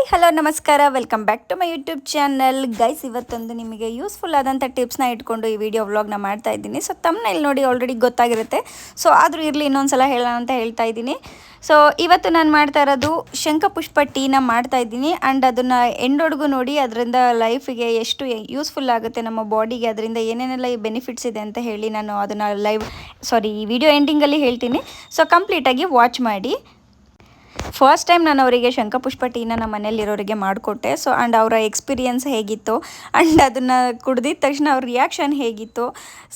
Hello ನಮಸ್ಕಾರ, welcome back to my YouTube channel. Guys, ಇವತ್ತೊಂದು ನಿಮಗೆ ಯೂಸ್ಫುಲ್ ಆದಂಥ ಟಿಪ್ಸ್ನ ಇಟ್ಕೊಂಡು ಈ ವಿಡಿಯೋ ವ್ಲಾಗ್ನ ಮಾಡ್ತಾ ಇದ್ದೀನಿ. ಸೊ ತಮ್ಮನೇಲಿ ನೋಡಿ ಆಲ್ರೆಡಿ ಗೊತ್ತಾಗಿರುತ್ತೆ. ಸೊ ಆದರೂ ಇರಲಿ, ಇನ್ನೊಂದ್ಸಲ ಹೇಳೋಣ ಅಂತ ಹೇಳ್ತಾ ಇದ್ದೀನಿ. ಸೊ ಇವತ್ತು ನಾನು ಮಾಡ್ತಾ ಇರೋದು ಶಂಖಪುಷ್ಪ ಟೀನ ಮಾಡ್ತಾ ಇದ್ದೀನಿ. ಆ್ಯಂಡ್ ಅದನ್ನು ಎಂಡೊಡ್ಗೂ ನೋಡಿ ಅದರಿಂದ ಲೈಫಿಗೆ ಎಷ್ಟು ಯೂಸ್ಫುಲ್ ಆಗುತ್ತೆ ನಮ್ಮ ಬಾಡಿಗೆ, ಅದರಿಂದ ಏನೇನೆಲ್ಲ ಬೆನಿಫಿಟ್ಸ್ ಇದೆ ಅಂತ ಹೇಳಿ ನಾನು ಅದನ್ನು ಈ ವಿಡಿಯೋ ಎಂಡಿಂಗಲ್ಲಿ ಹೇಳ್ತೀನಿ. ಸೊ ಕಂಪ್ಲೀಟಾಗಿ ವಾಚ್ ಮಾಡಿ. ಫಸ್ಟ್ ಟೈಮ್ ನಾನು ಅವರಿಗೆ ಶಂಖಪುಷ್ಪ ಟೀನ ನಮ್ಮ ಮನೇಲಿರೋರಿಗೆ ಮಾಡಿಕೊಟ್ಟೆ. ಸೊ ಆ್ಯಂಡ್ ಅವರ ಎಕ್ಸ್ಪೀರಿಯನ್ಸ್ ಹೇಗಿತ್ತು ಆ್ಯಂಡ್ ಅದನ್ನು ಕುಡ್ದಿದ ತಕ್ಷಣ ಅವ್ರ ರಿಯಾಕ್ಷನ್ ಹೇಗಿತ್ತು.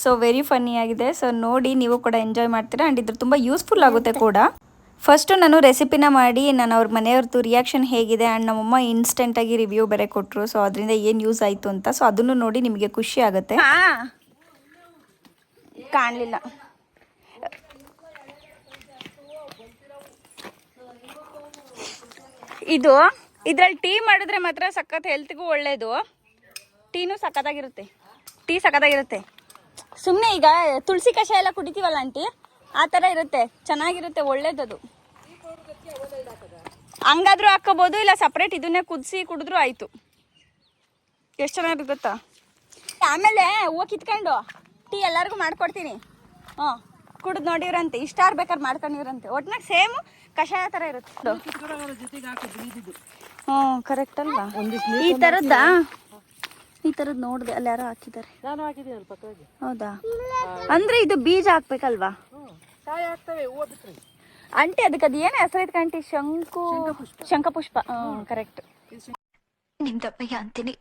ಸೊ ವೆರಿ ಫನ್ನಿ ಆಗಿದೆ. ಸೊ ನೋಡಿ, ನೀವು ಕೂಡ ಎಂಜಾಯ್ ಮಾಡ್ತೀರಾ. ಆ್ಯಂಡ್ ಇದ್ರ ತುಂಬ ಯೂಸ್ಫುಲ್ ಆಗುತ್ತೆ ಕೂಡ. ಫಸ್ಟು ನಾನು ರೆಸಿಪಿನ ಮಾಡಿ ನಾನು ಅವ್ರ ಮನೆಯವ್ರದ್ದು ರಿಯಾಕ್ಷನ್ ಹೇಗಿದೆ ಆ್ಯಂಡ್ ನಮ್ಮಮ್ಮ ಇನ್ಸ್ಟೆಂಟಾಗಿ ರಿವ್ಯೂ ಬೇರೆ ಕೊಟ್ಟರು. ಸೊ ಅದರಿಂದ ಏನು ಯೂಸ್ ಆಯಿತು ಅಂತ. ಸೊ ಅದನ್ನು ನೋಡಿ ನಿಮಗೆ ಖುಷಿ ಆಗುತ್ತೆ. ಕಾಣಲಿಲ್ಲ. ಇದ್ರಲ್ಲಿ ಟೀ ಮಾಡಿದ್ರೆ ಮಾತ್ರ ಸಖತ್ ಹೆಲ್ತ್ಗೂ ಒಳ್ಳೇದು. ಟೀನು ಸಖತ್ತಾಗಿರುತ್ತೆ. ಸುಮ್ಮನೆ ಈಗ ತುಳಸಿ ಕಷಾಯ ಎಲ್ಲ ಕುಡಿತೀವಲ್ಲ ಆಂಟಿ, ಆ ಥರ ಇರುತ್ತೆ. ಚೆನ್ನಾಗಿರುತ್ತೆ, ಒಳ್ಳೇದದು. ಹಂಗಾದ್ರೂ ಹಾಕೋಬೋದು, ಇಲ್ಲ ಸಪ್ರೇಟ್ ಇದನ್ನೇ ಕುದಿಸಿ ಕುಡಿದ್ರೂ ಆಯಿತು. ಎಷ್ಟು ಚೆನ್ನಾಗಿರುತ್ತೆ ಗೊತ್ತಾ. ಆಮೇಲೆ ಹೂವು ಕಿತ್ಕೊಂಡು ಟೀ ಎಲ್ಲರಿಗೂ ಮಾಡ್ಕೊಡ್ತೀನಿ. ಕುಡಿದು ನೋಡಿವ್ರಂತೆ, ಇಷ್ಟ ಬೇಕಾದ್ರೆ ಮಾಡ್ಕೊಂಡಿವ್ರಂತೆ. ಒಟ್ನಾಗ ಸೇಮ್ ಕಷಾಯ ಥರ ಇರುತ್ತೆ. ಕರೆಕ್ಟ್ ಅಲ್ವಾ? ಈ ಥರದ್ದು ನೋಡಿದೆ, ಅಲ್ಲಿ ಯಾರೋ ಹಾಕಿದ್ದಾರೆ. ಹೌದಾ? ಅಂದ್ರೆ ಇದು ಬೀಜ ಹಾಕ್ಬೇಕಲ್ವಾ ಆಂಟಿ? ಅದಕ್ಕೆ ಅದು ಏನು ಹೆಸರು ಐತೆ ಆಂಟಿ? ಶಂಖಪುಷ್ಪ. ಕರೆಕ್ಟ್. ನಿಮ್ದಪ್ಪಯ್ಯ ಅಂತೀನಿ,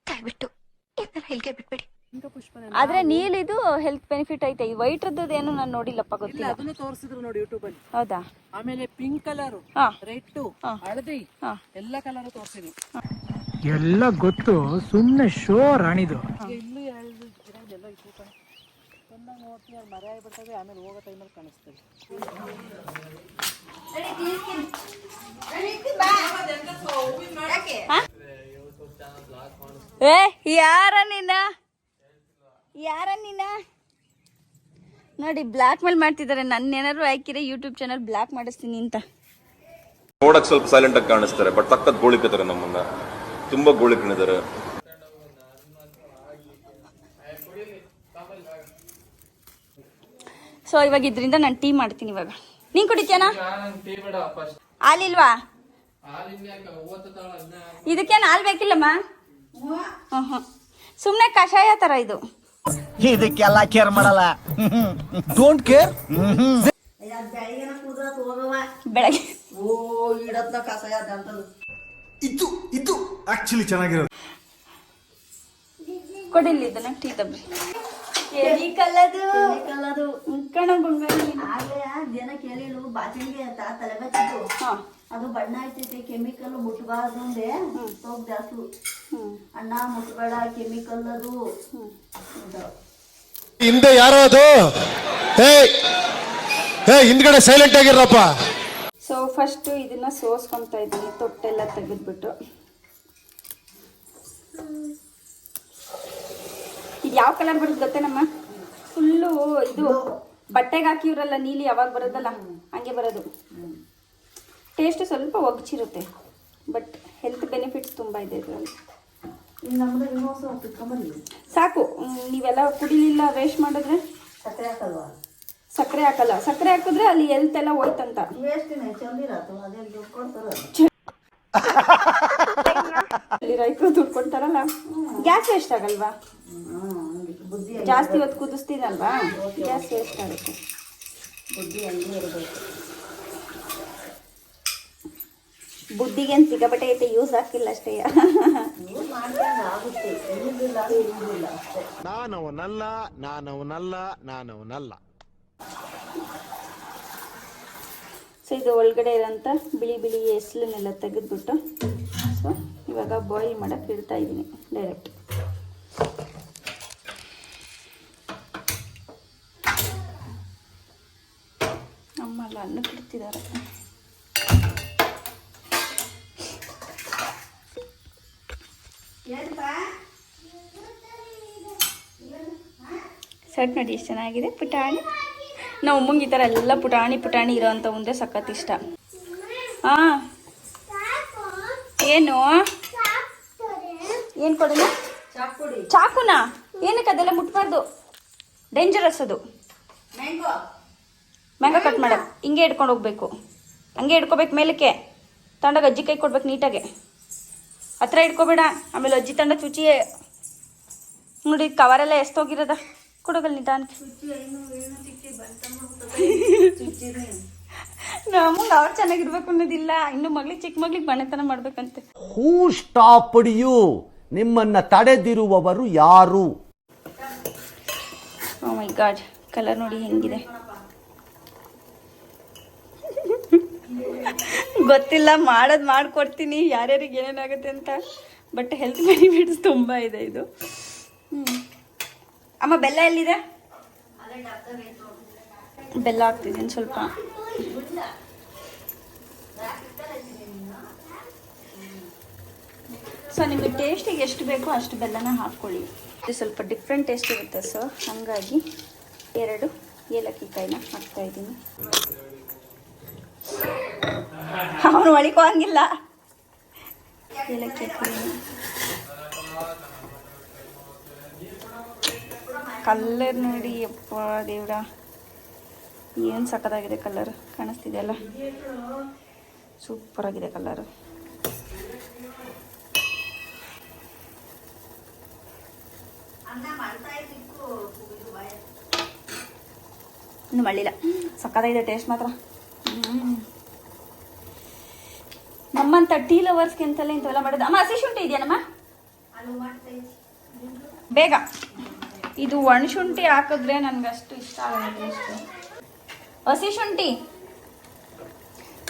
ದಯವಿಟ್ಟು ಹೇಳಿಕೆ ಬಿಟ್ಬಿಡಿ. ಆದ್ರೆ ನೀಲಿದು ಹೆಲ್ತ್ ಬೆನಿಫಿಟ್ ಐತೆ. ಈ ವೈಟ್ರದ್ದು ಏನು ನಾನು ನೋಡಿಲ್ಲಪ್ಪ, ಗೊತ್ತಿಲ್ಲ. ಅದನ್ನು ತೋರಿಸಿದ್ರು ನೋಡಿ ಯೂಟ್ಯೂಬ್ ಅಲ್ಲಿ. ಹೌದಾ? ಆಮೇಲೆ ಪಿಂಕ್ ಕಲರ್, ರೆಡ್, ಹಳದಿ ಎಲ್ಲ ಕಲರ್ ತೋರಿಸಿದ್ರು. ಎಲ್ಲ ಗೊತ್ತು, ಸುಮ್ನೆ ಶೋ ರಾಣಿದು. ಇಲ್ಲೂ ಎರಡು ಗಿಡ ಎಲ್ಲ ಇತ್ತು. ಚೆನ್ನಾಗಿ ನೋಡ್ತೀನಿ, ಅವ್ರು ಮರ ಆಗಿಬಿಡ್ತವೆ. ಆಮೇಲೆ ಹೋಗೋ ಟೈಮಲ್ಲಿ ಕಾಣಿಸ್ತವೆ. ಯಾರ ನೀನ ನೋಡಿ, ಬ್ಲಾಕ್ ಮೇಲ್ ಮಾಡ್ತಿದ್ದಾರೆ. ನನ್ನ ಏನಾದ್ರು ಹಾಕಿದ್ರೆ ಯೂಟ್ಯೂಬ್ ಚಾನಲ್ ಬ್ಲಾಕ್ ಮಾಡಿಸ್ತೀನಿ ಅಂತ. ನೋಡಕ್ ಸ್ವಲ್ಪ ಸೈಲೆಂಟ್ ಆಗಿ ಕಾಣಿಸ್ತಾರೆ, ಬಟ್ ಸಖತ್ ಗೋಳಿಕತಾರೆ. ನಮ್ಮನ್ನ ತುಂಬಾ ಗೋಳಿಕಿದ್ದಾರೆ. ಸೊ ಇವಾಗ ಇದರಿಂದ ನಾನು ಟೀ ಮಾಡ್ತೀನಿ. ಇವಾಗ ನೀನ್ ಕುಡಿತೀಯನಾ? ಹಾಲಿಲ್ವಾ? ಇದಕ್ಕೇನು ಹಾಲು ಬೇಕಿಲ್ಲಮ್ಮ. ಸುಮ್ಮನೆ ಕಷಾಯ ತರ ಇದು. ಇದಕ್ಕೆಲ್ಲ ಕೇರ್ ಮಾಡಲ್ಲ. Don't care. ಬೆಳಗ್ಗೆ ಇದು ಆಕ್ಚುಲಿ ಚೆನ್ನಾಗಿರೋದು. ಕೊಡಿಲ್ಲ ಇದನ್ನ ಟೀ ತಬ್ಬಿ. ಜನ ಕೇಳಿಳು ಬಾಚಣಿಗೆ ಅಂತ ತಲೆ ಬಚ್ಚಿತ್ತು. ಅದು ಬಣ್ಣ ಐತೈತೆ, ಕೆಮಿಕಲ್ ಮುಟ್ಬಾರ್ದು ಅಂದೆ. ಸೋಪ್ ಜಾಸ್ತಿ ಅಣ್ಣ ಮುಟ್ಬೇಡ, ಕೆಮಿಕಲ್ ಅದು. ಹಿಂದೆ ಯಾರೋ ಅದು ಹಿಂದ್ಗಡೆ ಸೈಲೆಂಟ್ ಆಗಿರಪ್ಪ. ಸೊ ಫಸ್ಟ್ ಇದನ್ನ ಸೋಸ್ಕೊಂತಾ ಇದ್ದೀನಿ, ತೊಟ್ಟೆಲ್ಲ ತೆಗೆದ್ಬಿಟ್ಟು. ಇದು ಯಾವ ಕಲರ್ ಬರುತ್ತೆ ಗೊತ್ತೇನಮ್ಮ? ಫುಲ್ಲು ಇದು ಬಟ್ಟೆಗೆ ಹಾಕಿವ್ರಲ್ಲ ನೀಲಿ, ಯಾವಾಗ ಬರೋದಲ್ಲ ಹಂಗೆ ಬರೋದು. ಟೇಸ್ಟ್ ಸ್ವಲ್ಪ ಒಗ್ಚಿರುತ್ತೆ, ಬಟ್ ಹೆಲ್ತ್ ಬೆನಿಫಿಟ್ಸ್ ತುಂಬ ಇದೆ ಇದರಲ್ಲಿ. ಸಾಕು, ನೀವೆಲ್ಲ ಕುಡಿಲಿಲ್ಲ ವೇಸ್ಟ್ ಮಾಡಿದ್ರೆ. ಸಕ್ಕರೆ ಹಾಕಲ್ವಾ? ಸಕ್ಕರೆ ಹಾಕಲ್ಲ. ಸಕ್ಕರೆ ಹಾಕಿದ್ರೆ ಅಲ್ಲಿ ಹೆಲ್ತ್ ಎಲ್ಲ ಹೋಯ್ತಂತ. ರೈತರು ದುಡ್ಡು ಕೊಡ್ತಾರಲ್ಲ, ಗ್ಯಾಸ್ ವೇಸ್ಟ್ ಆಗಲ್ವಾ? ಜಾಸ್ತಿ ಹೊತ್ತು ಕುದಿಸ್ತೀನಲ್ವಾ, ಗ್ಯಾಸ್ ವೇಸ್ಟ್ ಆಗುತ್ತೆ. ಬುದ್ಧಿಗೇನು ಸಿಕ್ಕಾಪಟ್ಟೆ ಐತೆ, ಯೂಸ್ ಆಗ್ತಿಲ್ಲ ಅಷ್ಟೇ. ನಾನವನಲ್ಲ. ಸೊ ಇದು ಒಳಗಡೆ ಇರೋಂಥ ಬಿಳಿ ಬಿಳಿ ಎಸ್ಲನ್ನೆಲ್ಲ ತೆಗೆದ್ಬಿಟ್ಟು, ಸೊ ಇವಾಗ ಬಾಯ್ಲ್ ಮಾಡೋಕ್ಕೆ ಇಡ್ತಾ ಇದ್ದೀನಿ ಡೈರೆಕ್ಟ್. ಅಮ್ಮಲ್ಲ ಅನ್ನಕ್ಕೆ ಇಡ್ತಿದ್ದಾರೆ. ಸಟ್ ನೋಡಿ ಎಷ್ಟು ಚೆನ್ನಾಗಿದೆ, ಪುಟಾಣಿ. ನಾವು ಅಮ್ಮಂಗೆ ಈ ಥರ ಎಲ್ಲ ಪುಟಾಣಿ ಇರೋವಂಥ ಮುಂದೆ ಸಖತ್ ಇಷ್ಟ. ಹಾಂ ಏನು ಏನು ಕೊಡೋಣ? ಚಾಕುನಾ? ಏನಕ್ಕೆ ಅದೆಲ್ಲ ಮುಟ್ಬಾರ್ದು, ಡೇಂಜರಸ್ ಅದು. ಮ್ಯಾಂಗೋ ಕಟ್ ಮಾಡ ಹಿಂಗೆ ಹಿಡ್ಕೊಂಡು ಹೋಗ್ಬೇಕು, ಹಂಗೆ ಹಿಡ್ಕೋಬೇಕು ಮೇಲಕ್ಕೆ. ತಗೊಂಡಾಗ ಅಜ್ಜಿ ಕೈ ಕೊಡ್ಬೇಕು ನೀಟಾಗೆ, ಹತ್ರ ಹಿಡ್ಕೊಬೇಡ, ಆಮೇಲೆ ಅಜ್ಜಿ ತಂಡ ಚುಚಿ ನೋಡಿ ಕವರೆಲ್ಲ ಎಷ್ಟೋಗಿರೋದ. ಕೊಡೋಗಲ್ ನಿಧಾನಕ್ಕೆ. ನಮಗೆ ಅವ್ರು ಚೆನ್ನಾಗಿರ್ಬೇಕು ಅನ್ನೋದಿಲ್ಲ, ಇನ್ನು ಮಗಳಿಗೆ ಚಿಕ್ಕ ಮಗಳಿಗೆ ಬಣ್ಣತನ ಮಾಡ್ಬೇಕಂತೆ. ಹೂ ಸ್ಟಾಪ್ಡ್ ಯು? ನಿಮ್ಮನ್ನ ತಡೆದಿರುವವರು ಯಾರು? ಓ ಮೈ ಗಾಡ್, ಕಲರ್ ನೋಡಿ ಹೆಂಗಿದೆ. ಗೊತ್ತಿಲ್ಲ, ಮಾಡೋದು ಮಾಡ್ಕೊಡ್ತೀನಿ ಯಾರ್ಯಾರಿಗೆ ಏನೇನಾಗುತ್ತೆ ಅಂತ. ಬಟ್ ಹೆಲ್ತ್ ಬೆನಿಫಿಟ್ಸ್ ತುಂಬ ಇದೆ ಇದು. ಅಮ್ಮ ಬೆಲ್ಲ ಎಲ್ಲಿದೆ? ಬೆಲ್ಲ ಹಾಕ್ತಿದ್ದೀನಿ ಸ್ವಲ್ಪ. ಸೊ ನಿಮಗೆ ಟೇಸ್ಟಿಗೆ ಎಷ್ಟು ಬೇಕೋ ಅಷ್ಟು ಬೆಲ್ಲನ ಹಾಕ್ಕೊಳ್ಳಿ. ಇದು ಸ್ವಲ್ಪ ಡಿಫ್ರೆಂಟ್ ಟೇಸ್ಟ್ ಇರುತ್ತೆ, ಸೊ ಹಾಗಾಗಿ 2 ಏಲಕ್ಕಿ ಕಾಯಿನ ಹಾಕ್ತಾಯಿದ್ದೀನಿ. ಅವನು ಒಳಿಕೋ ಹಂಗಿಲ್ಲ. ಏಲಕ್ಕಿ ಕಾಯಿ ಕಲ್ಲರ್ ನೋಡಿ, ಅಪ್ಪ ದೇವ್ರ ಏನು ಸಕ್ಕತ್ತಾಗಿದೆ ಕಲರ್, ಕಾಣಿಸ್ತಿದೆ ಅಲ್ಲ, ಸೂಪರ್ ಆಗಿದೆ ಕಲರ್. ಇನ್ನು ಮಳ್ಳಿಲ್ಲ, ಸಕ್ಕತ್ತಾಗಿದೆ ಟೇಸ್ಟ್ ಮಾತ್ರ. ನಮ್ಮಂತ ಟೀ ಲವರ್ಸ್ಗೆ ಅಂತಲೇ ಇಂಥವೆಲ್ಲ ಮಾಡೋದು. ಅಮ್ಮ ಹಸಿ ಶುಂಠಿ ಇದೆಯೇನಮ್ಮ? ಬೇಗ ಇದು ಒಣಶುಂಠಿ ಹಾಕಿದ್ರೆ ನನಗಷ್ಟು ಇಷ್ಟ ಆಗಲ್ಲ ಟೇಸ್ಟ್. ಹಸಿ ಶುಂಠಿ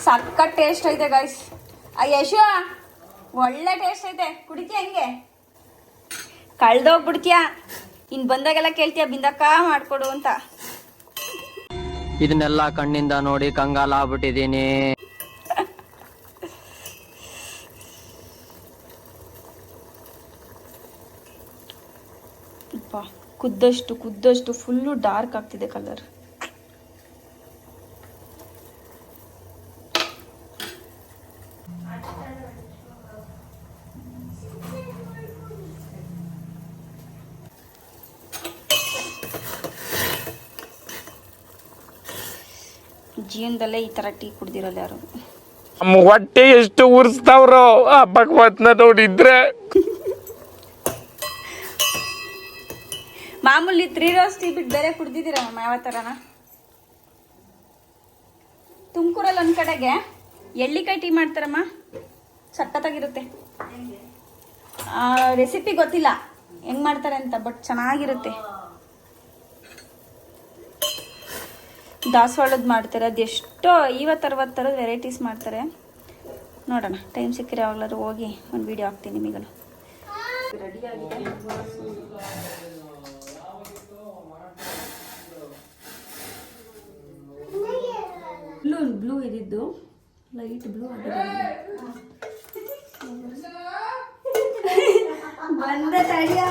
ಸಕ್ಕತ್ ಟೇಸ್ಟ್ ಐತೆ ಗೈಸ್. ಯಶು ಒಳ್ಳೆ ಟೇಸ್ಟ್ ಐತೆ, ಕುಡಿತೀಯ ಹಂಗೆ? ಕಳ್ದೋಗ್ಬಿಡ್ತೀಯ, ಇನ್ನು ಬಂದಾಗೆಲ್ಲ ಕೇಳ್ತೀಯ ಬಿಂದಕ್ಕ ಮಾಡಿಕೊಡು ಅಂತ. ಇದನ್ನೆಲ್ಲ ಕಣ್ಣಿಂದ ನೋಡಿ ಕಂಗಾಲ ಆಗ್ಬಿಟ್ಟಿದ್ದೀನಿ. ಕುದ್ದಷ್ಟು ಫುಲ್ಲು ಡಾರ್ಕ್ ಆಗ್ತಿದೆ ಕಲರ್. ಜೀವನದಲ್ಲೇ ಈ ಥರ ಟೀ ಕುಡ್ದಿರೋಲ್ಲ ಯಾರು. ಹೊಟ್ಟೆ ಎಷ್ಟು ಉರ್ಸ್ತಾವ್ರೋ ಆ ಭಗವತ್ನ ನೋಡಿದ್ರೆ. ಮಾಮೂಲಿ 3 ರೋಸ್ ಟೀ ಬಿಟ್ಟು ಬೇರೆ ಕುಡ್ದಿದ್ದೀರಮ್ಮ ಯಾವ ಥರನ? ತುಮಕೂರಲ್ಲಿ ಒಂದು ಕಡೆಗೆ ಎಳ್ಳಿಕಾಯಿ ಟೀ ಮಾಡ್ತಾರಮ್ಮ, ಸಖತ್ತಾಗಿರುತ್ತೆ. ರೆಸಿಪಿ ಗೊತ್ತಿಲ್ಲ ಹೆಂಗೆ ಮಾಡ್ತಾರೆ ಅಂತ, ಬಟ್ ಚೆನ್ನಾಗಿರುತ್ತೆ. ದಾಸವಾಳದ್ದು ಮಾಡ್ತಾರೆ, ಅದೆಷ್ಟೋ 50-60 ಥರದ ವೆರೈಟೀಸ್ ಮಾಡ್ತಾರೆ. ನೋಡೋಣ, ಟೈಮ್ ಸಿಕ್ಕರೆ ಯಾವಾಗಲಾದ್ರು ಹೋಗಿ ಒಂದು ವಿಡಿಯೋ ಹಾಕ್ತೀನಿ ನಿಮಗನು. ರೆಡಿಯಾಗಿದೆ. ಬ್ಲೂ ಇದಿದ್ದು ಲೈಟ್ ಬ್ಲೂ ಆಗಿದೆ. ಬಂದ ತಡಿಯೋ.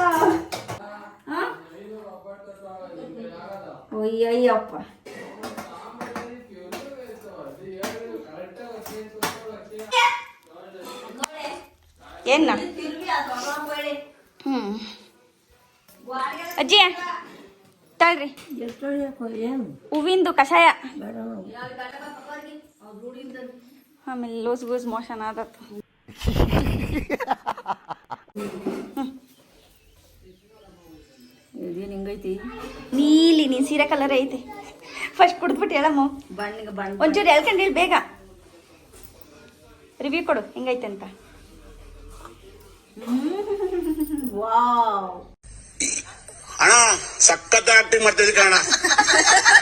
ಒಯ್ಯಯ್ಯಪ್ಪ, ಏನ ಅಜ್ಜಿ ತಳ್ರಿ, ಹೂವಿಂದು ಕಷಾಯ. ಆಮೇಲೆ ಲೂಸ್ ಮೋಷನ್ ಆದತ್ತು. ಹಿಂಗೈತಿ ನೀಲಿ ನೀನ್ ಸೀರೆ ಕಲರ್ ಐತಿ. ಫಸ್ಟ್ ಕುಡಿದ್ಬಿಟ್ಟು ಹೇಳಮ್ಮ, ಒಂಚೂರು ಹೇಳ್ಕೊಂಡು ಹೇಳಿ ಬೇಗ. ರಿವ್ಯೂ ಕೊಡು ಹೆಂಗೈತೆ ಅಂತ. ವಾವ್, ಅಣ್ಣ ಸಖತ್ ಆಕ್ಟಿಂಗ್ ಮಾಡ್ತಿದ್ದೆ ಕಣ,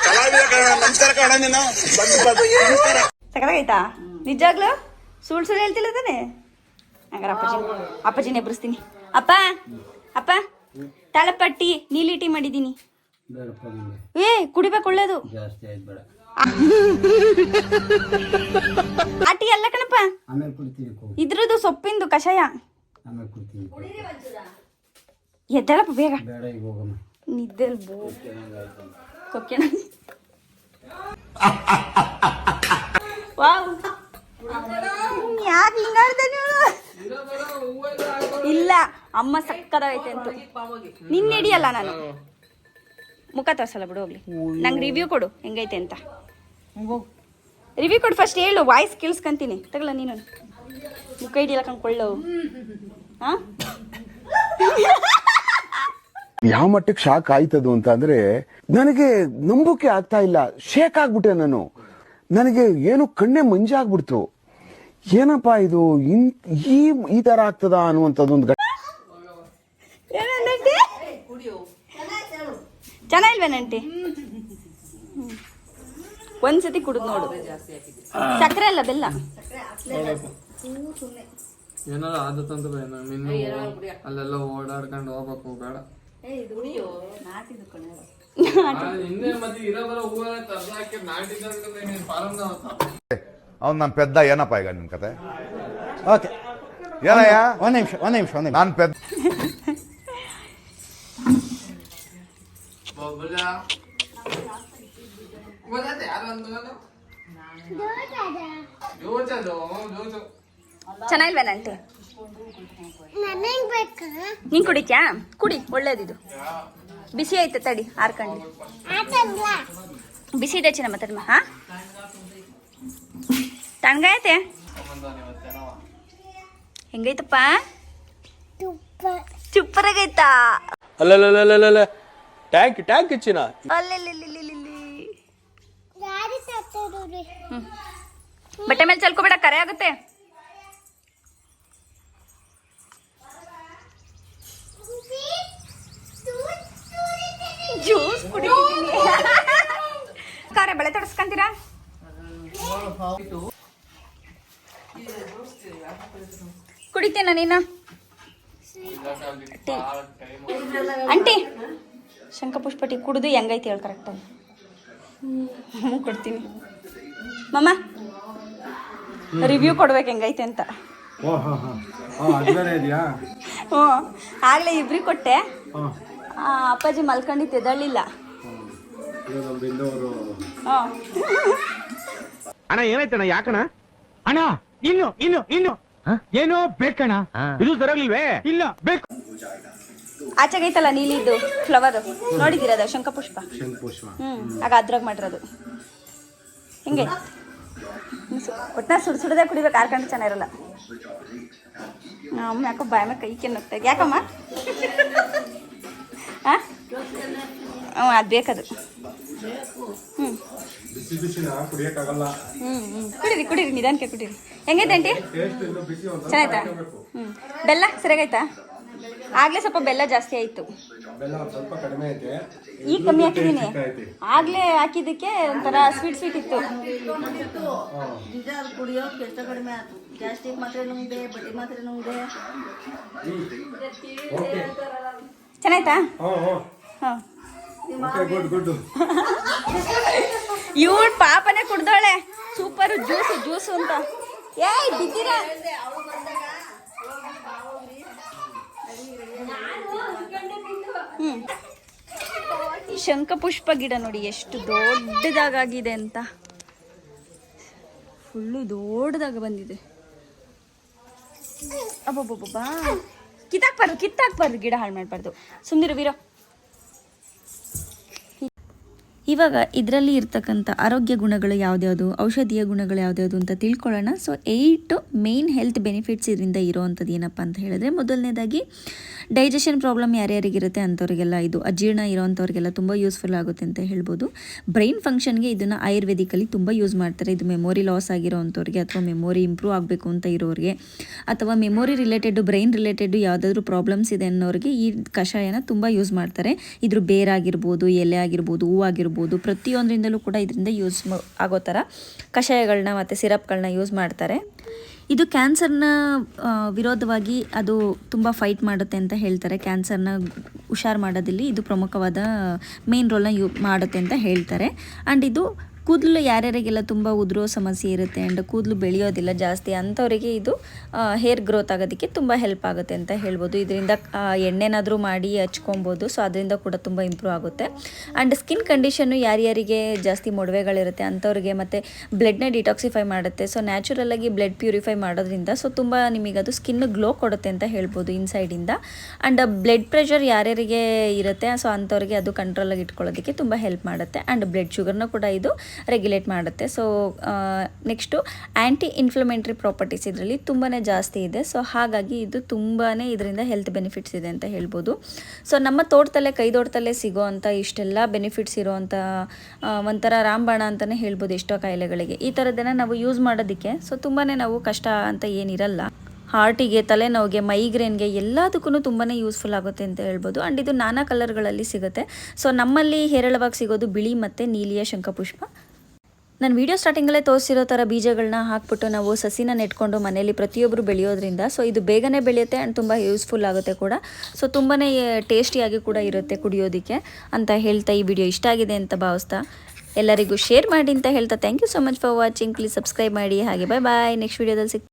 ಕಲಾವಿದ ಕಣ. ನಮಸ್ಕಾರ ಕಣ, ನೀನು ಸಕ್ಕತ್ತಾಗೈತಾ? ನಿಜಾಗ್ಲು ಸುಳ್ಳು ಹೇಳ್ತಿಲ್ಲ ತಾನೆ? ಹಂಗಾರೆ ಅಪ್ಪಾಜಿನ ಎಬ್ಬಿಸ್ತೀನಿ. ಅಪ್ಪ ತಾಳಪಟ್ಟಿ ನೀಲಿ ಟೀ ಮಾಡಿದ್ದೀನಿ. ಏ ಕುಡಿಬೇಕು, ಒಳ್ಳೇದು. ಆ ಟೀ ಅಲ್ಲ ಕಣಪ್ಪ, ಇದ್ರದ್ದು ಸೊಪ್ಪಿಂದು ಕಷಾಯ. ಎದ್ದಾಳಪ್ಪ ಬೇಗ, ನಿದ್ದೆ ಕೊಕ್ಕೆಣ. ವಾವ್, ಯಾಕೆ ಹಿಂಗಾಡ್ದೆ ನೀವು? ಇಲ್ಲ ಅಮ್ಮ ಸಕ್ಕದಾಗೈತೆ ಅಂತ ನಿನ್ನ ಹಿಡಿಯಲ್ಲ ನಾನು ಮುಖ ತೋರ್ಸಲ್ಲ ಬಿಡು ಹೋಗ್ಲಿ ನಂಗೆ ರಿವ್ಯೂ ಕೊಡು ಹೆಂಗೈತೆ ಅಂತ ರಿವ್ಯೂ ಕೊಡು ಫಸ್ಟ್ ಹೇಳು ವಾಯ್ಸ್ ಕೇಳಿಸ್ಕೊಂತೀನಿ ತಗಲ್ಲ ನೀನು ಮುಖ ಹಿಡಿಯಲ್ಲ ಕಂಡ್ಕೊಳ್ಳು ಹಾಂ ಯಾವ ಮಟ್ಟಕ್ಕೆ ಶಾಕ್ ಆಯ್ತದು ಅಂತ ಅಂದ್ರೆ ನನಗೆ ನಂಬೋಕೆ ಆಗ್ತಾ ಇಲ್ಲ, ಶೇಕ್ ಆಗ್ಬಿಟ್ಟೆ ನಾನು. ನನಗೆ ಏನು ಕಣ್ಣೆ ಮಂಜಾಗ್ಬಿಡ್ತು. ಏನಪ್ಪಾ ಇದು ಈ ತರ ಆಗ್ತದ ಅನ್ನುವಂಥದ್ದೊಂದು ಚೆನ್ನಾಗಿಲ್ವೇನಂಟಿ? ಒಂದ್ಸತಿ ಕುಡಿದು ನೋಡು. ಸಕ್ಕರೆ ಅಲ್ಲ ಬೆಲ್ಲ. ಏನಾರ ಆದತ್ತಂತ ಅಲ್ಲೆಲ್ಲ ಓಡಾಡ್ಕೊಂಡು ಹೋಗ್ಬೇಕು ಬೇಡ. ಅವ್ನು ನನ್ನ ಪೆದ್ದ ಏನಪ್ಪ ಈಗ ನಿಮ್ ಕತೆ? ಓಕೆ ಏನಯ್ಯ ಒಂದ್ ನಿಮಿಷ ನಾನು ಪೆದ್ದ ಚೆನ್ನಾಗಿಲ್ವೇನಂಟಿ? ನೀನ್ ಕುಡಿತ್ಯಾ? ಕುಡಿ, ಒಳ್ಳೇದಿದು. ಬಿಸಿ ಐತೆ ತಡಿ ಆರ್ಕಂಡು. ಬಿಸಿ ಇದೆ ಚಿನ್ನ ಮತ್ತೆ ಹಾ ತಣ್ಣಗೈತೆ. ಹೆಂಗೈತಪ್ಪ? ಚುಪ್ಪರಾಗೈತಾ? ಅಲ್ಲ ಟ್ಯಾಂಕ್ ಚಿನ್ನ. ಬಟ್ಟೆ ಮೇಲೆ ಚಲ್ಕೋಬೇಡ, ಕರೆ ಆಗುತ್ತೆ. ಜ್ಯೂಸ್ ಕುಡಿತೀನಿ. ಕಾರೆ ಬೆಳೆ ತಡಿಸ್ಕೊಂತೀರಾ? ಕುಡಿತೇನ ನೀನು? ಆಂಟಿ ಶಂಖಪುಷ್ಪ ಟೀ ಕುಡಿದು ಹೆಂಗೈತಿ ಹೇಳಿ ಕರೆಕ್ಟಾಗಿ. ಕೊಡ್ತೀನಿ ಮಮ್ಮ, ರಿವ್ಯೂ ಕೊಡ್ಬೇಕು ಹೆಂಗೈತೆ ಅಂತ. ಹ್ಞೂ ಆಗ್ಲೇ ಇಬ್ರಿಗೆ ಕೊಟ್ಟೆ. ಅಪ್ಪಾಜಿ ಮಲ್ಕೊಂಡಿತ್ತು, ಎದಳ್ಳಿಲ್ಲ. ಅಣ್ಣ ಏನಾಯ್ತಣ್ಣ? ಯಾಕಣ ಅಣ್ಣ? ಇನ್ನು ಏನೋ ಬೇಕಣ್ಣ. ಇದು ಸರಿಯಾಗ್ಲಿಲ್ವೇ? ಇಲ್ಲ ಬೇಕು. ಆಚೆಗೈತಲ್ಲ ನೀಲಿದ್ದು ಫ್ಲವರ್ ನೋಡಿದಿರದ ಶಂಖಪುಷ್ಪ. ಆಗ ಅದ್ರಾಗ ಮಾಡಿರೋದು. ಹಿಂಗೆ ಒಟ್ಟಿನ ಸುಡ್ದೇ ಕುಡಿಬೇಕು, ಆರ್ಕಂಡು ಚೆನ್ನಾಗಿರಲ್ಲ. ಅಮ್ಮ ಯಾಕೋ ಬಾಯ ಮೇಲೆ ಕೈ ಕೆನ್ನುತ್ತೆ. ಯಾಕಮ್ಮ? ಹಾಂ ಅದು ಬೇಕದು. ಕುಡೀರಿ ನಿಧಾನಕ್ಕೆ ಕುಡೀರಿ. ಹೆಂಗೈತೆ ಆಂಟಿ? ಚೆನ್ನಾಯ್ತಾ? ಬೆಲ್ಲ ಸರಿಯಾಗೈತಾ? ಆಗ್ಲೇ ಸ್ವಲ್ಪ ಬೆಲ್ಲ ಜಾಸ್ತಿ ಆಯ್ತು, ಈಗ ಕಮ್ಮಿ ಹಾಕಿದೀನಿ. ಆಗ್ಲೇ ಹಾಕಿದ್ದಕ್ಕೆ ಒಂಥರ ಸ್ವೀಟ್ ಇತ್ತು. ಕುಡಿಯೋಕೆ ಎಷ್ಟು ಕಡಿಮೆ ಆಯ್ತು. ಗ್ಯಾಸ್ಟ್ರಿಕ್ ಮಾತ್ರೆ ನುಂಗಿದೆ, ಬಡ್ಡಿ ಮಾತ್ರೆ ನುಂಗಿದೆ. ಚೆನ್ನಾಯ್ತಾ? ಹಾಂ ಇವಳು ಪಾಪನೇ ಕುಡ್ದೋಳೆ. ಸೂಪರು ಜ್ಯೂಸು ಅಂತ. ಏಯ್ ಬಿದ್ದೀರಾ? ಶಂಖಪುಷ್ಪ ಗಿಡ ನೋಡಿ ಎಷ್ಟು ದೊಡ್ಡದಾಗಿದೆ ಅಂತ. ಫುಲ್ಲು ದೊಡ್ಡದಾಗ ಬಂದಿದೆ. ಅಬ್ಬಬ್ಬಬ್ಬಾ, ಕಿತ್ತಾಕ್ಬಾರ್ದು, ಗಿಡ ಹಾಳು ಮಾಡಬಾರ್ದು. ಸುಮ್ಮನಿರು ವೀರೋ. ಇವಾಗ ಇದರಲ್ಲಿ ಇರ್ತಕ್ಕಂಥ ಆರೋಗ್ಯ ಗುಣಗಳು ಯಾವ್ದ್ಯಾವುದು, ಔಷಧೀಯ ಗುಣಗಳು ಯಾವ್ದ್ಯಾವುದು ಅಂತ ತಿಳ್ಕೊಳ್ಳೋಣ. ಸೊ 8 ಮೇನ್ ಹೆಲ್ತ್ ಬೆನಿಫಿಟ್ಸ್ ಇದರಿಂದ ಇರೋವಂಥದ್ದು ಏನಪ್ಪ ಅಂತ ಹೇಳಿದ್ರೆ, ಮೊದಲನೇದಾಗಿ ಡೈಜೆಷನ್ ಪ್ರಾಬ್ಲಮ್ ಯಾರ್ಯಾರಿಗಿರುತ್ತೆ ಅಂಥವ್ರಿಗೆಲ್ಲ, ಇದು ಅಜೀರ್ಣ ಇರೋವಂಥವ್ರಿಗೆಲ್ಲ ತುಂಬ ಯೂಸ್ಫುಲ್ ಆಗುತ್ತೆ ಅಂತ ಹೇಳ್ಬೋದು. ಬ್ರೈನ್ ಫಂಕ್ಷನ್ಗೆ ಇದನ್ನು ಆಯುರ್ವೇದಿಕಲ್ಲಿ ತುಂಬ ಯೂಸ್ ಮಾಡ್ತಾರೆ. ಇದು ಮೆಮೊರಿ ಲಾಸ್ ಆಗಿರೋವಂಥವ್ರಿಗೆ, ಅಥವಾ ಮೆಮೊರಿ ಇಂಪ್ರೂವ್ ಆಗಬೇಕು ಅಂತ ಇರೋರಿಗೆ, ಅಥವಾ ಮೆಮೊರಿ ರಿಲೇಟೆಡ್ ಬ್ರೈನ್ ರಿಲೇಟೆಡ್ ಯಾವುದಾದ್ರೂ ಪ್ರಾಬ್ಲಮ್ಸ್ ಇದೆ ಅನ್ನೋರಿಗೆ ಈ ಕಷಾಯನ ತುಂಬ ಯೂಸ್ ಮಾಡ್ತಾರೆ. ಇದ್ರ ಬೇರಾಗಿರ್ಬೋದು, ಎಲೆ ಆಗಿರ್ಬೋದು, ಹೂ ಆಗಿರ್ಬೋದು, ಪ್ರತಿಯೊಂದರಿಂದಲೂ ಕೂಡ ಇದರಿಂದ ಯೂಸ್ ಆಗೋ ಥರ ಕಷಾಯಗಳನ್ನ ಮತ್ತು ಸಿರಪ್ಗಳನ್ನ ಯೂಸ್ ಮಾಡ್ತಾರೆ. ಇದು ಕ್ಯಾನ್ಸರ್ನ ವಿರೋಧವಾಗಿ ಅದು ತುಂಬ ಫೈಟ್ ಮಾಡುತ್ತೆ ಅಂತ ಹೇಳ್ತಾರೆ. ಕ್ಯಾನ್ಸರ್ನ ಹುಷಾರು ಮಾಡೋದಲ್ಲಿ ಇದು ಪ್ರಮುಖವಾದ ಮೇನ್ ರೋಲ್ನ ಮಾಡುತ್ತೆ ಅಂತ ಹೇಳ್ತಾರೆ. ಆ್ಯಂಡ್ ಇದು ಕೂದಲು ಯಾರ್ಯಾರಿಗೆಲ್ಲ ತುಂಬ ಉದುರೋ ಸಮಸ್ಯೆ ಇರುತ್ತೆ ಆ್ಯಂಡ್ ಕೂದಲು ಬೆಳೆಯೋದಿಲ್ಲ ಜಾಸ್ತಿ ಅಂಥವರಿಗೆ ಇದು ಹೇರ್ ಗ್ರೋತ್ ಆಗೋದಕ್ಕೆ ತುಂಬ ಹೆಲ್ಪ್ ಆಗುತ್ತೆ ಅಂತ ಹೇಳ್ಬೋದು. ಇದರಿಂದ ಎಣ್ಣೆನಾದರೂ ಮಾಡಿ ಹಚ್ಕೊಬೋದು. ಸೊ ಅದರಿಂದ ಕೂಡ ತುಂಬ ಇಂಪ್ರೂವ್ ಆಗುತ್ತೆ. ಆ್ಯಂಡ್ ಸ್ಕಿನ್ ಕಂಡೀಷನ್ನು ಯಾರ್ಯಾರಿಗೆ ಜಾಸ್ತಿ ಮೊಡವೆಗಳಿರುತ್ತೆ ಅಂಥವ್ರಿಗೆ ಮತ್ತು ಬ್ಲಡ್ನ ಡಿಟಾಕ್ಸಿಫೈ ಮಾಡುತ್ತೆ. ಸೊ ನ್ಯಾಚುರಲಾಗಿ ಬ್ಲಡ್ ಪ್ಯೂರಿಫೈ ಮಾಡೋದ್ರಿಂದ ಸೊ ತುಂಬ ನಿಮಗೆ ಅದು ಸ್ಕಿನ್ ಗ್ಲೋ ಕೊಡುತ್ತೆ ಅಂತ ಹೇಳ್ಬೋದು ಇನ್ಸೈಡಿಂದ. ಆ್ಯಂಡ್ ಬ್ಲಡ್ ಪ್ರೆಷರ್ ಯಾರ್ಯಾರಿಗೆ ಇರುತ್ತೆ ಸೊ ಅಂಥವ್ರಿಗೆ ಅದು ಕಂಟ್ರೋಲಾಗಿ ಇಟ್ಕೊಳ್ಳೋದಕ್ಕೆ ತುಂಬ ಹೆಲ್ಪ್ ಮಾಡುತ್ತೆ. ಆ್ಯಂಡ್ ಬ್ಲಡ್ ಶುಗರ್ನ ಕೂಡ ಇದು ರೆಗ್ಯುಲೇಟ್ ಮಾಡುತ್ತೆ. ಸೊ ನೆಕ್ಸ್ಟು ಆ್ಯಂಟಿ ಇನ್ಫ್ಲಮೇಟ್ರಿ ಪ್ರಾಪರ್ಟೀಸ್ ಇದರಲ್ಲಿ ತುಂಬಾ ಜಾಸ್ತಿ ಇದೆ. ಸೊ ಹಾಗಾಗಿ ಇದು ತುಂಬಾ ಇದರಿಂದ ಹೆಲ್ತ್ ಬೆನಿಫಿಟ್ಸ್ ಇದೆ ಅಂತ ಹೇಳ್ಬೋದು. ಸೊ ನಮ್ಮ ತೋಟದಲ್ಲೇ ಕೈದೋಟದಲ್ಲೇ ಸಿಗೋ ಅಂಥ ಇಷ್ಟೆಲ್ಲ ಬೆನಿಫಿಟ್ಸ್ ಇರೋವಂಥ ಒಂಥರ ರಾಮಬಾಣ ಅಂತಲೇ ಹೇಳ್ಬೋದು ಎಷ್ಟೋ ಕಾಯಿಲೆಗಳಿಗೆ. ಈ ಥರದ್ದನ್ನು ನಾವು ಯೂಸ್ ಮಾಡೋದಕ್ಕೆ ಸೊ ತುಂಬಾ ನಾವು ಕಷ್ಟ ಅಂತ ಏನಿರಲ್ಲ. ಹಾರ್ಟಿಗೆ, ತಲೆನೋವಿಗೆ, ಮೈಗ್ರೇನ್ಗೆ ಎಲ್ಲದಕ್ಕೂ ತುಂಬಾ ಯೂಸ್ಫುಲ್ ಆಗುತ್ತೆ ಅಂತ ಹೇಳ್ಬೋದು. ಆ್ಯಂಡ್ ಇದು ನಾನಾ ಕಲರ್ಗಳಲ್ಲಿ ಸಿಗುತ್ತೆ. ಸೊ ನಮ್ಮಲ್ಲಿ ಹೇರಳವಾಗಿ ಸಿಗೋದು ಬಿಳಿ ಮತ್ತು ನೀಲಿಯ ಶಂಖಪುಷ್ಪ. ನಾನು ವಿಡಿಯೋ ಸ್ಟಾರ್ಟಿಂಗಲ್ಲೇ ತೋರಿಸಿರೋ ಥರ ಬೀಜಗಳನ್ನ ಹಾಕ್ಬಿಟ್ಟು ನಾವು ಸಸಿನ ನೆಟ್ಕೊಂಡು ಮನೆಯಲ್ಲಿ ಪ್ರತಿಯೊಬ್ಬರು ಬೆಳೆಯೋದ್ರಿಂದ ಸೊ ಇದು ಬೇಗನೆ ಬೆಳೆಯುತ್ತೆ ಆ್ಯಂಡ್ ತುಂಬ ಯೂಸ್ಫುಲ್ ಆಗುತ್ತೆ ಕೂಡ. ಸೊ ತುಂಬಾ ಟೇಸ್ಟಿಯಾಗಿ ಕೂಡ ಇರುತ್ತೆ ಕುಡಿಯೋದಕ್ಕೆ ಅಂತ ಹೇಳ್ತಾ ಈ ವಿಡಿಯೋ ಇಷ್ಟ ಆಗಿದೆ ಅಂತ ಭಾವಿಸ್ತಾ ಎಲ್ಲರಿಗೂ ಶೇರ್ ಮಾಡಿ ಅಂತ ಹೇಳ್ತಾ thank you so much for watching. Please subscribe ಮಾಡಿ. ಹಾಗೆ ಬಾಯ್. ನೆಕ್ಸ್ಟ್ ವಿಡಿಯೋದಲ್ಲಿ